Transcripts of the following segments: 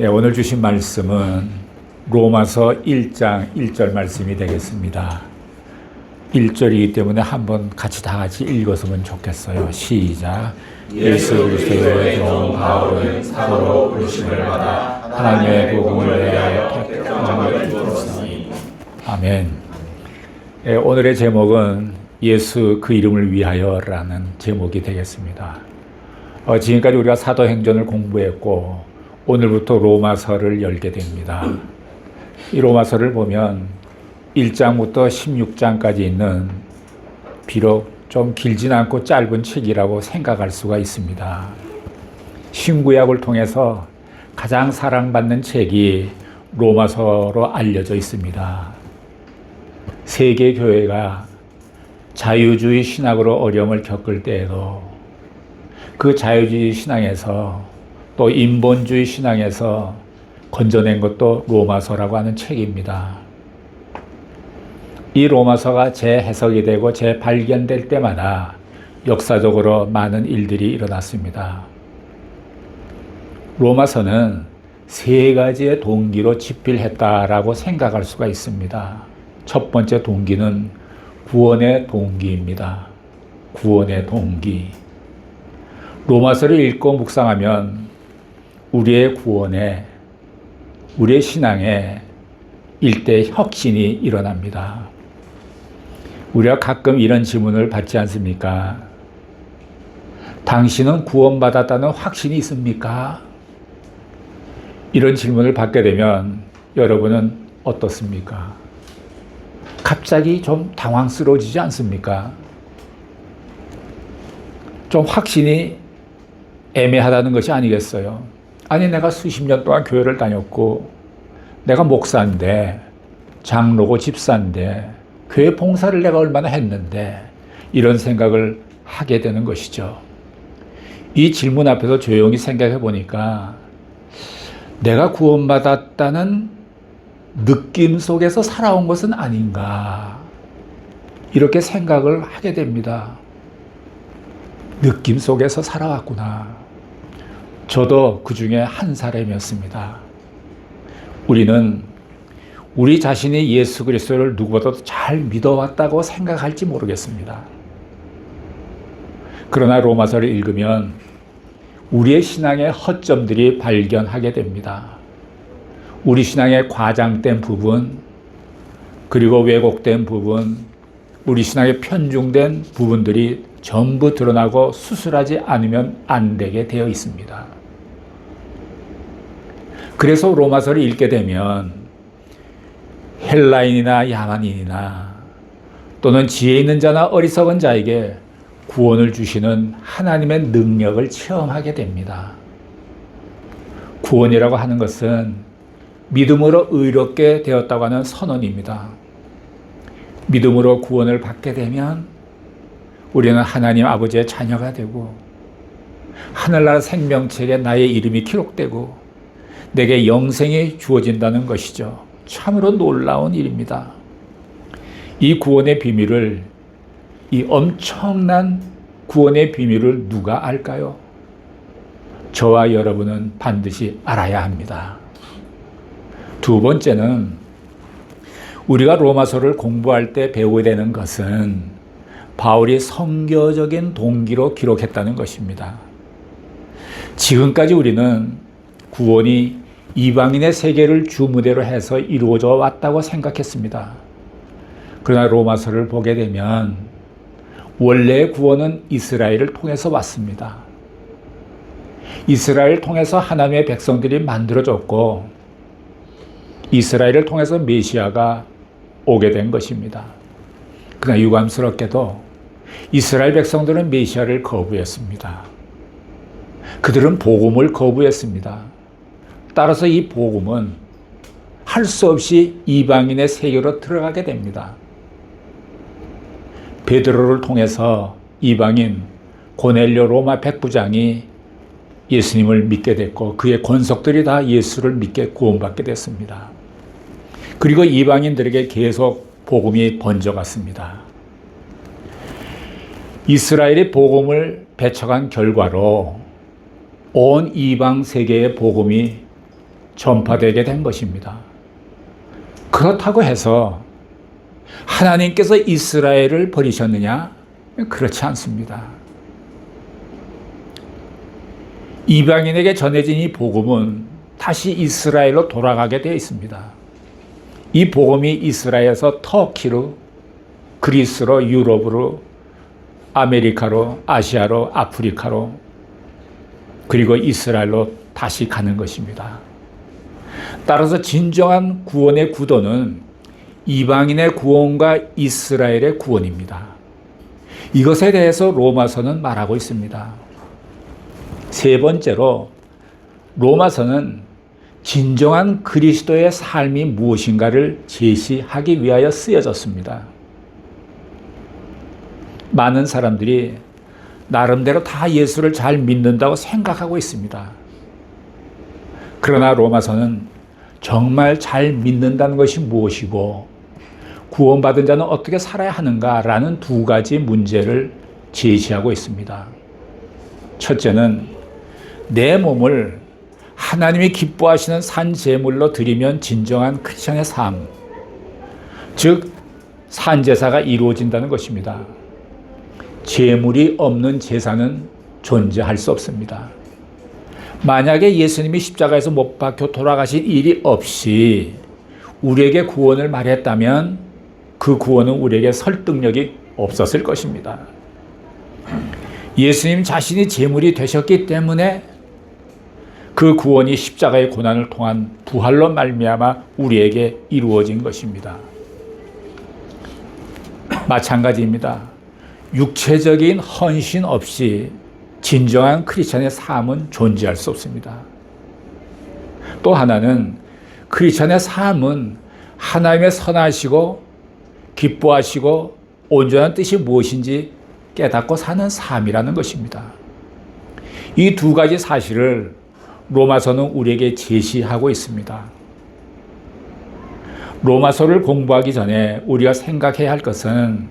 오늘 주신 말씀은 로마서 1장 1절 말씀이 되겠습니다. 1절이기 때문에 한번 같이 다 같이 읽었으면 좋겠어요. 시작. 예수 그리스도의 종 바울은 사도로 부르심을 받아 하나님의 복음을 위하여 택정을 입었으니. 아멘. 오늘의 제목은 예수 그 이름을 위하여라는 제목이 되겠습니다. 지금까지 우리가 사도행전을 공부했고 오늘부터 로마서를 열게 됩니다. 이 로마서를 보면 1장부터 16장까지 있는 비록 좀 길진 않고 짧은 책이라고 생각할 수가 있습니다. 신구약을 통해서 가장 사랑받는 책이 로마서로 알려져 있습니다. 세계 교회가 자유주의 신학으로 어려움을 겪을 때에도 그 자유주의 신앙에서 또 인본주의 신앙에서 건져낸 것도 로마서라고 하는 책입니다. 이 로마서가 재해석이 되고 재발견될 때마다 역사적으로 많은 일들이 일어났습니다. 로마서는 세 가지의 동기로 집필했다라고 생각할 수가 있습니다. 첫 번째 동기는 구원의 동기입니다. 구원의 동기. 로마서를 읽고 묵상하면 우리의 구원에, 우리의 신앙에 일대 혁신이 일어납니다. 우리가 가끔 이런 질문을 받지 않습니까? 당신은 구원받았다는 확신이 있습니까? 이런 질문을 받게 되면 여러분은 어떻습니까? 갑자기 좀 당황스러워지지 않습니까? 좀 확신이 애매하다는 것이 아니겠어요? 아니, 내가 수십 년 동안 교회를 다녔고 내가 목사인데, 장로고 집사인데, 교회 봉사를 내가 얼마나 했는데, 이런 생각을 하게 되는 것이죠. 이 질문 앞에서 조용히 생각해 보니까 내가 구원받았다는 느낌 속에서 살아온 것은 아닌가, 이렇게 생각을 하게 됩니다. 느낌 속에서 살아왔구나. 저도 그 중에 한 사람이었습니다. 우리는 우리 자신이 예수 그리스도를 누구보다도 잘 믿어왔다고 생각할지 모르겠습니다. 그러나 로마서를 읽으면 우리의 신앙의 허점들이 발견하게 됩니다. 우리 신앙의 과장된 부분, 그리고 왜곡된 부분, 우리 신앙의 편중된 부분들이 전부 드러나고 수술하지 않으면 안 되게 되어 있습니다. 그래서 로마서를 읽게 되면 헬라인이나 야만인이나 또는 지혜 있는 자나 어리석은 자에게 구원을 주시는 하나님의 능력을 체험하게 됩니다. 구원이라고 하는 것은 믿음으로 의롭게 되었다고 하는 선언입니다. 믿음으로 구원을 받게 되면 우리는 하나님 아버지의 자녀가 되고 하늘나라 생명책에 나의 이름이 기록되고 내게 영생이 주어진다는 것이죠. 참으로 놀라운 일입니다. 이 구원의 비밀을, 이 엄청난 구원의 비밀을 누가 알까요? 저와 여러분은 반드시 알아야 합니다. 두 번째는 우리가 로마서를 공부할 때 배우게 되는 것은 바울이 선교적인 동기로 기록했다는 것입니다. 지금까지 우리는 구원이 이방인의 세계를 주무대로 해서 이루어져 왔다고 생각했습니다. 그러나 로마서를 보게 되면 원래의 구원은 이스라엘을 통해서 왔습니다. 이스라엘을 통해서 하나님의 백성들이 만들어졌고 이스라엘을 통해서 메시아가 오게 된 것입니다. 그러나 유감스럽게도 이스라엘 백성들은 메시아를 거부했습니다. 그들은 복음을 거부했습니다. 따라서 이 복음은 할 수 없이 이방인의 세계로 들어가게 됩니다. 베드로를 통해서 이방인 고넬료 로마 백부장이 예수님을 믿게 됐고 그의 권속들이 다 예수를 믿게 구원받게 됐습니다. 그리고 이방인들에게 계속 복음이 번져갔습니다. 이스라엘이 복음을 배척한 결과로 온 이방 세계의 복음이 전파되게 된 것입니다. 그렇다고 해서 하나님께서 이스라엘을 버리셨느냐? 그렇지 않습니다. 이방인에게 전해진 이 복음은 다시 이스라엘로 돌아가게 되어 있습니다. 이 복음이 이스라엘에서 터키로, 그리스로, 유럽으로, 아메리카로, 아시아로, 아프리카로, 그리고 이스라엘로 다시 가는 것입니다. 따라서 진정한 구원의 구도는 이방인의 구원과 이스라엘의 구원입니다. 이것에 대해서 로마서는 말하고 있습니다. 세 번째로 로마서는 진정한 그리스도의 삶이 무엇인가를 제시하기 위하여 쓰여졌습니다. 많은 사람들이 나름대로 다 예수를 잘 믿는다고 생각하고 있습니다. 그러나 로마서는 정말 잘 믿는다는 것이 무엇이고 구원받은 자는 어떻게 살아야 하는가라는 두 가지 문제를 제시하고 있습니다. 첫째는 내 몸을 하나님이 기뻐하시는 산 제물로 드리면 진정한 크리스천의 삶, 즉 산제사가 이루어진다는 것입니다. 제물이 없는 제사는 존재할 수 없습니다. 만약에 예수님이 십자가에서 못 박혀 돌아가신 일이 없이 우리에게 구원을 말했다면 그 구원은 우리에게 설득력이 없었을 것입니다. 예수님 자신이 제물이 되셨기 때문에 그 구원이 십자가의 고난을 통한 부활로 말미암아 우리에게 이루어진 것입니다. 마찬가지입니다. 육체적인 헌신 없이 진정한 크리스천의 삶은 존재할 수 없습니다. 또 하나는 크리스천의 삶은 하나님의 선하시고 기뻐하시고 온전한 뜻이 무엇인지 깨닫고 사는 삶이라는 것입니다. 이 두 가지 사실을 로마서는 우리에게 제시하고 있습니다. 로마서를 공부하기 전에 우리가 생각해야 할 것은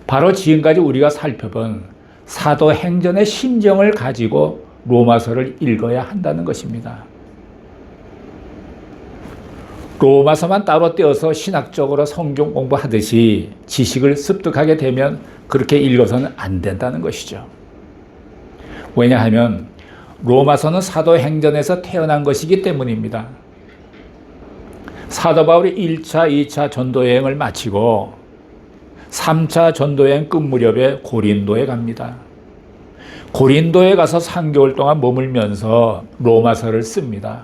바로 지금까지 우리가 살펴본 사도행전의 심정을 가지고 로마서를 읽어야 한다는 것입니다. 로마서만 따로 떼어서 신학적으로 성경 공부하듯이 지식을 습득하게 되면 그렇게 읽어서는 안 된다는 것이죠. 왜냐하면 로마서는 사도행전에서 태어난 것이기 때문입니다. 사도 바울이 1차, 2차 전도여행을 마치고 3차 전도여행 끝 무렵에 고린도에 갑니다. 고린도에 가서 3개월 동안 머물면서 로마서를 씁니다.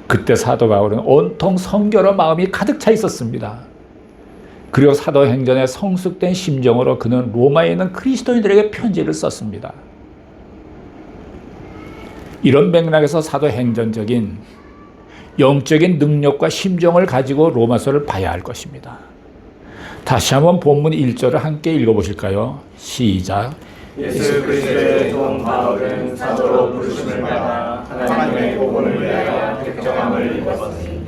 그때 사도 바울은 온통 성결로 마음이 가득 차 있었습니다. 그리고 사도행전에 성숙된 심정으로 그는 로마에 있는 그리스도인들에게 편지를 썼습니다. 이런 맥락에서 사도행전적인 영적인 능력과 심정을 가지고 로마서를 봐야 할 것입니다. 다시 한번 본문 1절을 함께 읽어보실까요? 시작. 예수 그리스도의 종 바울은 사도로 부르심을 받아 하나님의 복음을 위하여 택정함을 입었으니.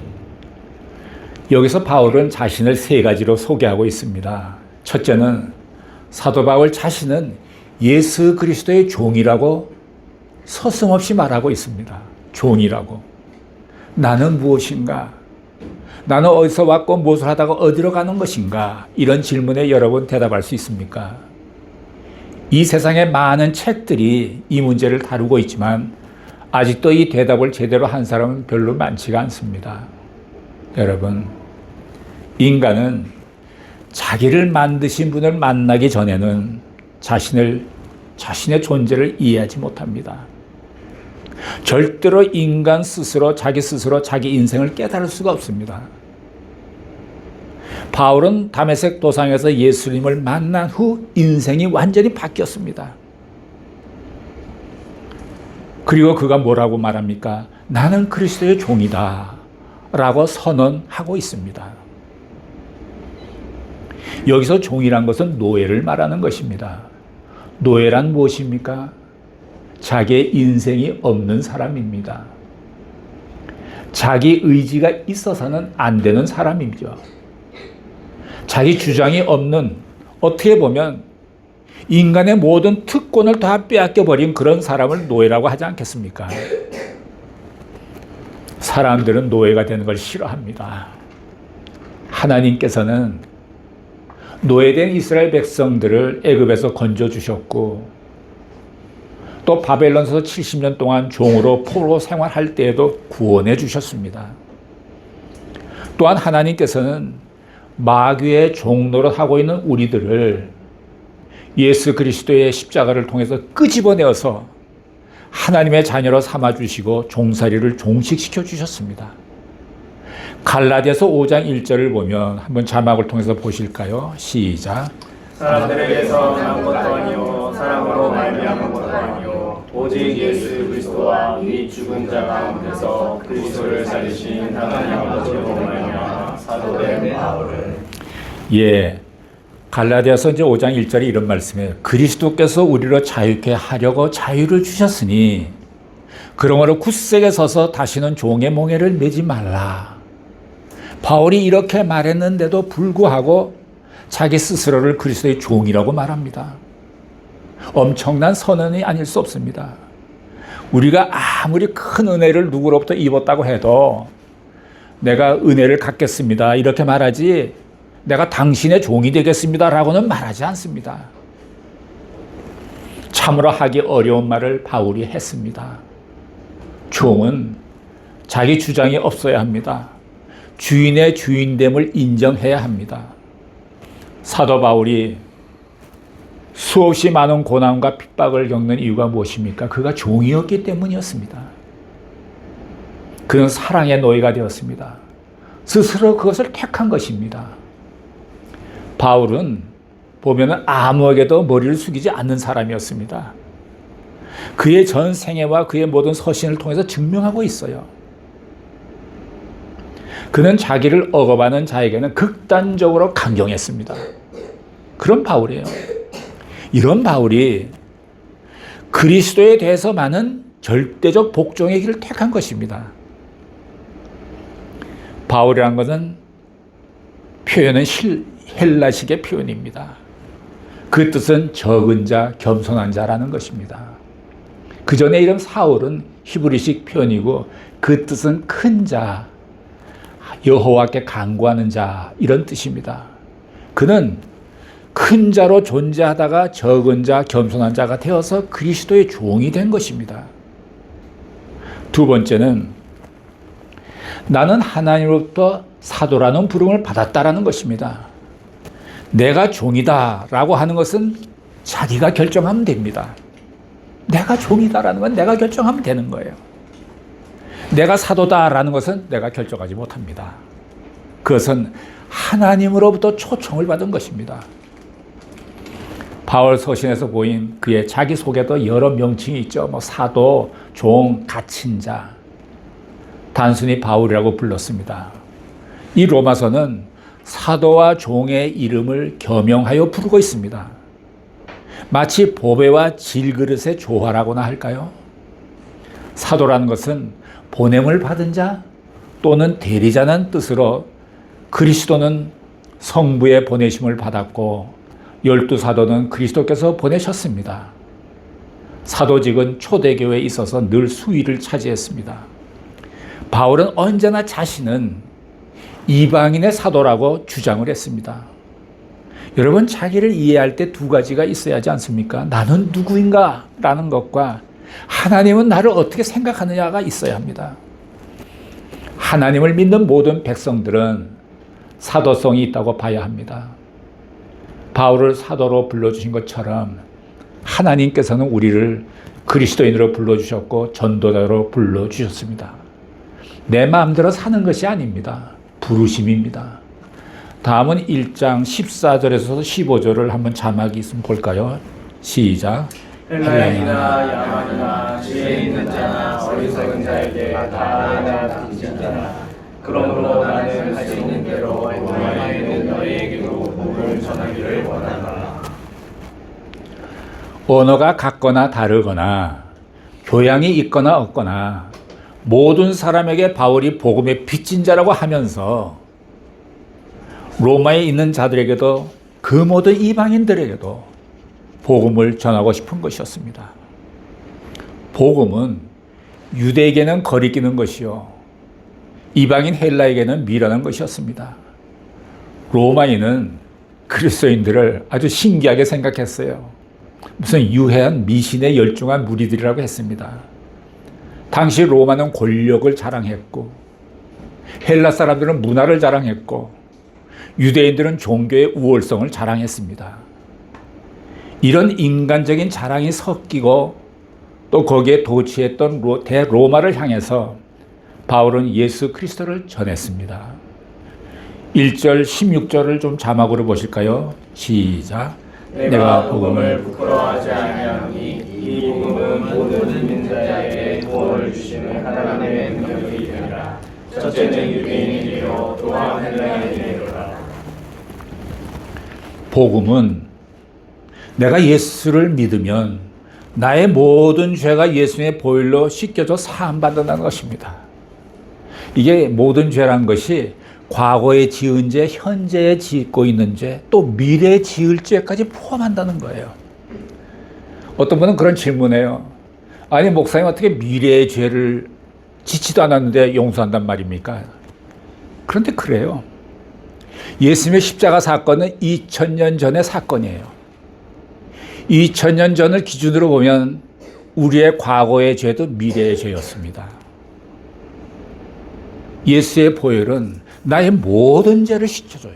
여기서 바울은 자신을 세 가지로 소개하고 있습니다. 첫째는 사도 바울 자신은 예수 그리스도의 종이라고 서슴없이 말하고 있습니다. 종이라고. 나는 무엇인가? 나는 어디서 왔고 무엇을 하다가 어디로 가는 것인가? 이런 질문에 여러분 대답할 수 있습니까? 이 세상에 많은 책들이 이 문제를 다루고 있지만 아직도 이 대답을 제대로 한 사람은 별로 많지가 않습니다. 여러분, 인간은 자기를 만드신 분을 만나기 전에는 자신의 존재를 이해하지 못합니다. 절대로 인간 스스로 자기 인생을 깨달을 수가 없습니다. 바울은 다메섹 도상에서 예수님을 만난 후 인생이 완전히 바뀌었습니다. 그리고 그가 뭐라고 말합니까? 나는 그리스도의 종이다 라고 선언하고 있습니다. 여기서 종이란 것은 노예를 말하는 것입니다. 노예란 무엇입니까? 자기의 인생이 없는 사람입니다. 자기 의지가 있어서는 안 되는 사람이죠. 자기 주장이 없는, 어떻게 보면 인간의 모든 특권을 다 빼앗겨버린 그런 사람을 노예라고 하지 않겠습니까? 사람들은 노예가 되는 걸 싫어합니다. 하나님께서는 노예된 이스라엘 백성들을 애굽에서 건져주셨고 또 바벨론에서 70년 동안 종으로 포로 생활할 때에도 구원해 주셨습니다. 또한 하나님께서는 마귀의 종노릇하고 있는 우리들을 예수 그리스도의 십자가를 통해서 끄집어내어서 하나님의 자녀로 삼아주시고 종살이를 종식시켜 주셨습니다. 갈라디아서 5장 1절을 보면 한번 자막을 통해서 보실까요? 시작. 사람들에게서 난 것도 아니요 사랑으로 말미암은 것도 아니요 오직 예수 그리스도와 이 죽은 자 가운데서 그리스도를 살리신 하나님 아버지로 말미암아 사도된 바울은 예, 갈라디아서 이제 5장 1절에 이런 말씀이에요. 그리스도께서 우리로 자유케 하려고 자유를 주셨으니 그러므로 굳세게 서서 다시는 종의 몽해를 매지 말라. 바울이 이렇게 말했는데도 불구하고 자기 스스로를 그리스도의 종이라고 말합니다. 엄청난 선언이 아닐 수 없습니다. 우리가 아무리 큰 은혜를 누구로부터 입었다고 해도 내가 은혜를 갖겠습니다 이렇게 말하지 내가 당신의 종이 되겠습니다 라고는 말하지 않습니다. 참으로 하기 어려운 말을 바울이 했습니다. 종은 자기 주장이 없어야 합니다. 주인의 주인됨을 인정해야 합니다. 사도 바울이 수없이 많은 고난과 핍박을 겪는 이유가 무엇입니까? 그가 종이었기 때문이었습니다. 그는 사랑의 노예가 되었습니다. 스스로 그것을 택한 것입니다. 바울은 보면은 아무에게도 머리를 숙이지 않는 사람이었습니다. 그의 전 생애와 그의 모든 서신을 통해서 증명하고 있어요. 그는 자기를 억압하는 자에게는 극단적으로 강경했습니다. 그런 바울이에요. 이런 바울이 그리스도에 대해서 많은 절대적 복종의 길을 택한 것입니다. 바울이라는 것은 표현은 헬라식의 표현입니다. 그 뜻은 적은 자, 겸손한 자라는 것입니다. 그 전에 이름 사울은 히브리식 표현이고 그 뜻은 큰 자, 여호와께 간구하는 자 이런 뜻입니다. 그는 큰 자로 존재하다가 적은 자, 겸손한 자가 되어서 그리스도의 종이 된 것입니다. 두 번째는 나는 하나님으로부터 사도라는 부름을 받았다라는 것입니다. 내가 종이다라고 하는 것은 자기가 결정하면 됩니다. 내가 종이다라는 건 내가 결정하면 되는 거예요. 내가 사도다라는 것은 내가 결정하지 못합니다. 그것은 하나님으로부터 초청을 받은 것입니다. 바울 서신에서 보인 그의 자기소개도 여러 명칭이 있죠. 뭐 사도, 종, 갇힌 자. 단순히 바울이라고 불렀습니다. 이 로마서는 사도와 종의 이름을 겸용하여 부르고 있습니다. 마치 보배와 질그릇의 조화라고나 할까요? 사도라는 것은 보냄을 받은 자 또는 대리자는 뜻으로 그리스도는 성부의 보내심을 받았고 12사도는 그리스도께서 보내셨습니다. 사도직은 초대교회에 있어서 늘 수위를 차지했습니다. 바울은 언제나 자신은 이방인의 사도라고 주장을 했습니다. 여러분, 자기를 이해할 때 두 가지가 있어야 하지 않습니까? 나는 누구인가? 라는 것과 하나님은 나를 어떻게 생각하느냐가 있어야 합니다. 하나님을 믿는 모든 백성들은 사도성이 있다고 봐야 합니다. 바울을 사도로 불러주신 것처럼 하나님께서는 우리를 그리스도인으로 불러주셨고 전도자로 불러주셨습니다. 내 마음대로 사는 것이 아닙니다. 부르심입니다. 다음은 1장 14절에서 15절을 한번 자막이 있으면 볼까요? 시작. 헬라인이나 야만이나 지혜 있는 자나 어리석은 자에게 다 내가 빚진 자나 그러므로 나는 할 수 있는 대로 로마에 있는 너희에게도 복음을 전하기를 원한다. 언어가 같거나 다르거나 교양이 있거나 없거나 모든 사람에게 바울이 복음의 빚진 자라고 하면서 로마에 있는 자들에게도 그 모든 이방인들에게도 복음을 전하고 싶은 것이었습니다. 복음은 유대에게는 거리끼는 것이요 이방인 헬라에게는 미련한 것이었습니다. 로마인은 그리스도인들을 아주 신기하게 생각했어요. 무슨 유해한 미신에 열중한 무리들이라고 했습니다. 당시 로마는 권력을 자랑했고 헬라 사람들은 문화를 자랑했고 유대인들은 종교의 우월성을 자랑했습니다. 이런 인간적인 자랑이 섞이고 또 거기에 도취했던 대로마를 향해서 바울은 예수 그리스도를 전했습니다. 1절 16절을 좀 자막으로 보실까요? 시작. 내가 복음을 부끄러워하지 아니하노니 이 복음은 모든 믿는 자에게 구원을 주시는 하나님의 능력이 되리라. 첫째는 유대인이요 또한 헬라인이니라. 복음은 내가 예수를 믿으면 나의 모든 죄가 예수님의 보혈로 씻겨져 사함받는다는 것입니다. 이게 모든 죄란 것이 과거에 지은 죄, 현재에 짓고 있는 죄, 또 미래에 지을 죄까지 포함한다는 거예요. 어떤 분은 그런 질문해요. 아니 목사님 어떻게 미래의 죄를 짓지도 않았는데 용서한단 말입니까? 그런데 그래요. 예수님의 십자가 사건은 2000년 전의 사건이에요. 2000년 전을 기준으로 보면 우리의 과거의 죄도 미래의 죄였습니다. 예수의 보혈은 나의 모든 죄를 씻겨줘요.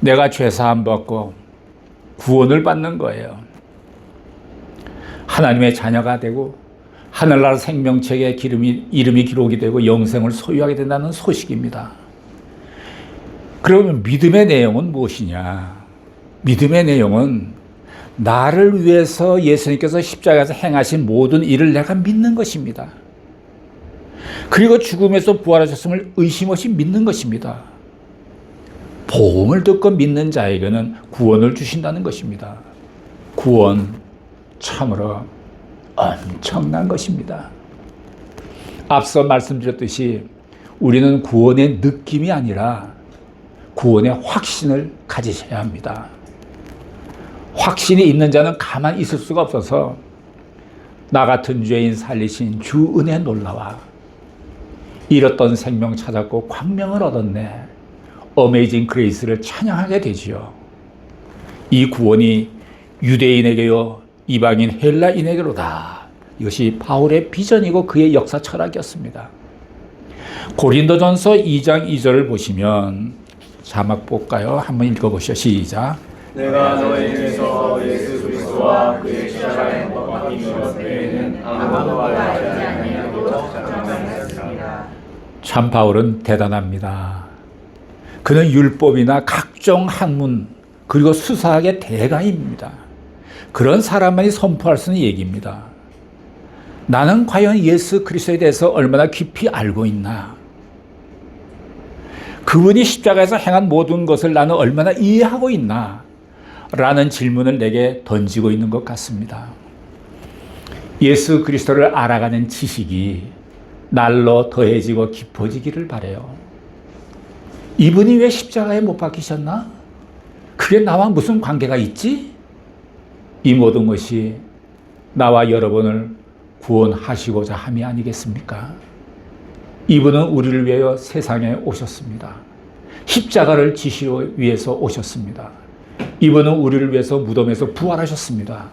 내가 죄사함 받고 구원을 받는 거예요. 하나님의 자녀가 되고 하늘나라 생명책에 이름이 기록이 되고 영생을 소유하게 된다는 소식입니다. 그러면 믿음의 내용은 무엇이냐? 믿음의 내용은 나를 위해서 예수님께서 십자가에서 행하신 모든 일을 내가 믿는 것입니다. 그리고 죽음에서 부활하셨음을 의심 없이 믿는 것입니다. 복음을 듣고 믿는 자에게는 구원을 주신다는 것입니다. 구원 참으로 엄청난 것입니다. 앞서 말씀드렸듯이 우리는 구원의 느낌이 아니라 구원의 확신을 가지셔야 합니다. 확신이 있는 자는 가만히 있을 수가 없어서 나 같은 죄인 살리신 주 은혜 놀라와 잃었던 생명 찾았고 광명을 얻었네. 어메이징 그레이스를 찬양하게 되지요. 이 구원이 유대인에게요 이방인 헬라인에게로다. 이것이 바울의 비전이고 그의 역사 철학이었습니다. 고린도전서 2장 2절을 보시면 자막 볼까요? 한번 읽어보시죠. 시작. 내가 너희 중에서 예수 그리스도와 그의 십자가에 못 박힌 것 외에는 아무것도 알지 아니하고 장담하였습니다. 참 바울은 대단합니다. 그는 율법이나 각종 학문 그리고 수사학의 대가입니다. 그런 사람만이 선포할 수 있는 얘기입니다. 나는 과연 예수 그리스도에 대해서 얼마나 깊이 알고 있나? 그분이 십자가에서 행한 모든 것을 나는 얼마나 이해하고 있나? 라는 질문을 내게 던지고 있는 것 같습니다. 예수 그리스도를 알아가는 지식이 날로 더해지고 깊어지기를 바라요. 이분이 왜 십자가에 못 박히셨나? 그게 나와 무슨 관계가 있지? 이 모든 것이 나와 여러분을 구원하시고자 함이 아니겠습니까? 이분은 우리를 위하여 세상에 오셨습니다. 십자가를 지시기 위해서 오셨습니다. 이분은 우리를 위해서 무덤에서 부활하셨습니다.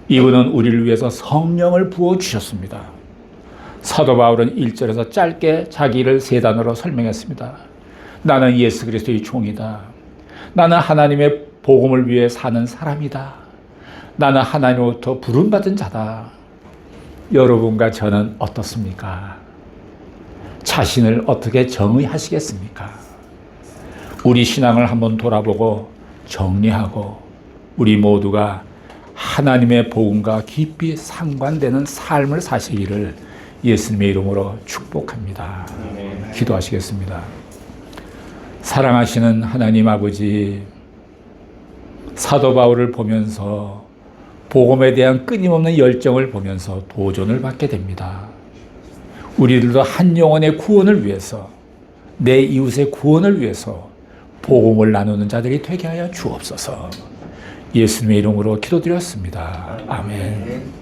이분은 우리를 위해서 성령을 부어주셨습니다. 사도 바울은 1절에서 짧게 자기를 세 단어로 설명했습니다. 나는 예수 그리스도의 종이다. 나는 하나님의 복음을 위해 사는 사람이다. 나는 하나님으로부터 부름받은 자다. 여러분과 저는 어떻습니까? 자신을 어떻게 정의하시겠습니까? 우리 신앙을 한번 돌아보고 정리하고 우리 모두가 하나님의 복음과 깊이 상관되는 삶을 사시기를 예수님의 이름으로 축복합니다. 기도하시겠습니다. 사랑하시는 하나님 아버지, 사도 바울을 보면서 복음에 대한 끊임없는 열정을 보면서 도전을 받게 됩니다. 우리들도 한 영혼의 구원을 위해서, 내 이웃의 구원을 위해서 복음을 나누는 자들이 되게 하여 주옵소서. 예수님의 이름으로 기도드렸습니다. 아멘.